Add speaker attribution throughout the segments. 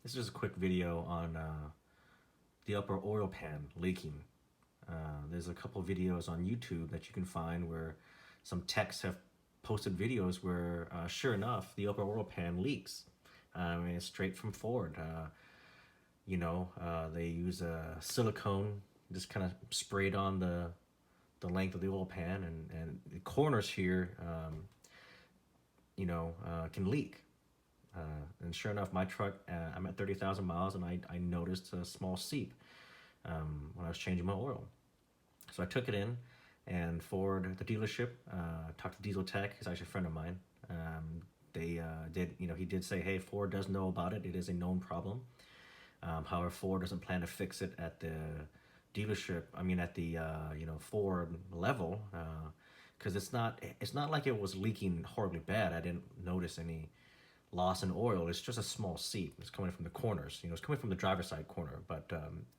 Speaker 1: This is just a quick video on the upper oil pan leaking. There's a couple videos on YouTube that you can find where some techs have posted videos where, sure enough, the upper oil pan leaks. And it's straight from Ford. They use a silicone, just kind of sprayed on the length of the oil pan, and the corners here, can leak. And sure enough, my truck, I'm at 30,000 miles, and I noticed a small seep when I was changing my oil. So I took it in, and Ford, the dealership, talked to Diesel Tech. He's actually a friend of mine. He did say, hey, Ford does know about it. It is a known problem. However, Ford doesn't plan to fix it at the dealership. I mean, at the Ford level, because it's not like it was leaking horribly bad. I didn't notice any loss in oil. It's just a small seep. It's coming from the corners. It's coming from the driver's side corner. But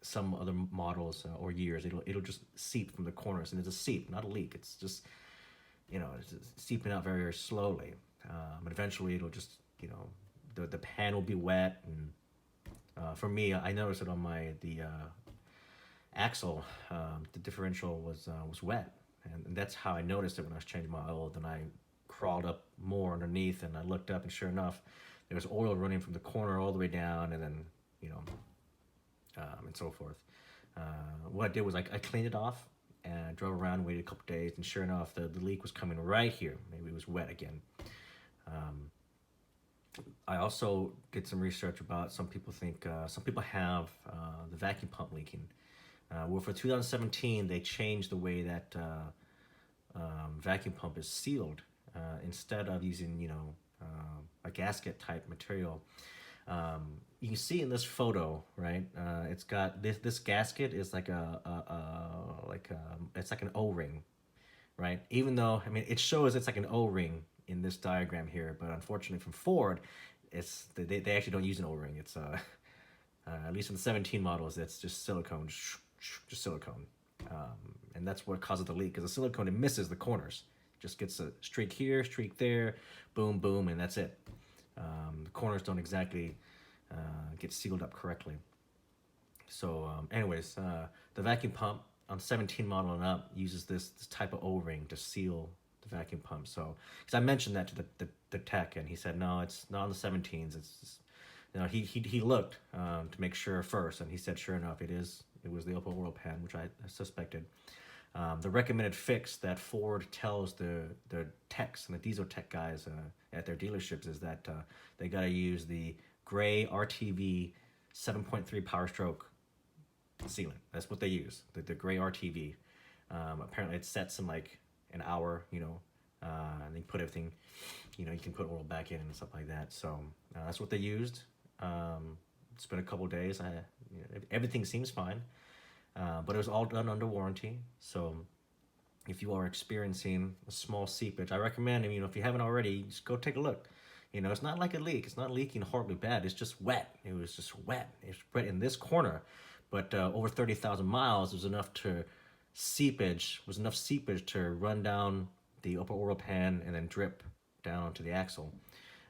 Speaker 1: some other models or years, it'll just seep from the corners, and it's a seep, not a leak. It's just it's seeping out very, very slowly. But eventually, it'll just the pan will be wet, and for me, I noticed it on the axle. The differential was wet, and that's how I noticed it when I was changing my oil. Then I crawled up more underneath, and I looked up, and sure enough, there was oil running from the corner all the way down, and then and so forth. What I did was I cleaned it off, and I drove around, waited a couple days, and sure enough, the leak was coming right here. Maybe it was wet again. I also did some research about some people have the vacuum pump leaking. Well, for 2017, they changed the way that vacuum pump is sealed. Instead of using a gasket type material, you can see in this photo, right? It's got this gasket is like it's like an O-ring, right? Even though it shows it's like an O-ring in this diagram here, but unfortunately from Ford, they actually don't use an O-ring. It's at least in the 17 models, it's just silicone, just silicone, and that's what causes the leak, because the silicone, it misses the corners. Just gets a streak here, streak there, boom, boom, and that's it. The corners don't exactly get sealed up correctly. So anyways, the vacuum pump on 17 model and up uses this type of O-ring to seal the vacuum pump. So, because I mentioned that to the tech, and he said, no, it's not on the 17s. It's just, he looked to make sure first, and he said, sure enough, it was the upper oil pan, which I suspected. The recommended fix that Ford tells the techs and the diesel tech guys at their dealerships is that they got to use the gray RTV 7.3 Powerstroke sealant. That's what they use, the gray RTV. Apparently it sets in like an hour, and they put everything, you can put oil back in and stuff like that. So that's what they used. It's been a couple days. Everything seems fine. But it was all done under warranty. So if you are experiencing a small seepage, I recommend, if you haven't already, just go take a look. It's not like a leak. It's not leaking horribly bad. It's just wet. It was just wet. It's wet in this corner. But over 30,000 miles, was enough seepage to run down the upper oil pan and then drip down onto the axle.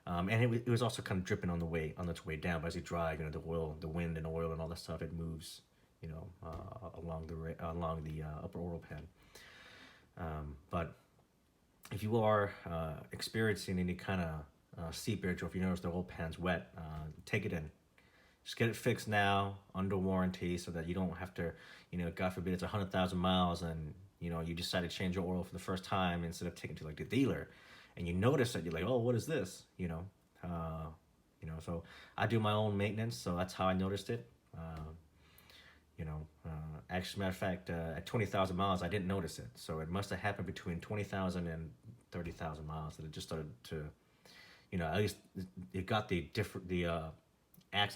Speaker 1: And it was also kind of dripping on its way down. But as you drive, the wind and oil and all that stuff, it moves along the upper oil pan. But if you are experiencing any kind of seepage, or if you notice the oil pan's wet, take it in. Just get it fixed now under warranty, so that you don't have to, God forbid it's 100,000 miles and you decide to change your oil for the first time instead of taking it to like the dealer, and you notice that you're like, oh, what is this? So I do my own maintenance, so that's how I noticed it. Actually, matter of fact, at 20,000 miles, I didn't notice it. So it must have happened between 20,000 and 30,000 miles that it just started to, at least it got the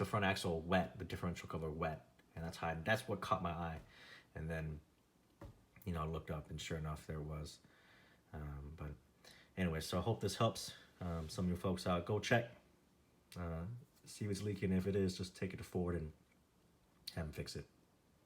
Speaker 1: front axle wet, the differential cover wet, and that's what caught my eye. And then, I looked up, and sure enough, there was. But anyway, so I hope this helps some of you folks out. Go check, see if it's leaking. If it is, just take it to Ford and have them fix it.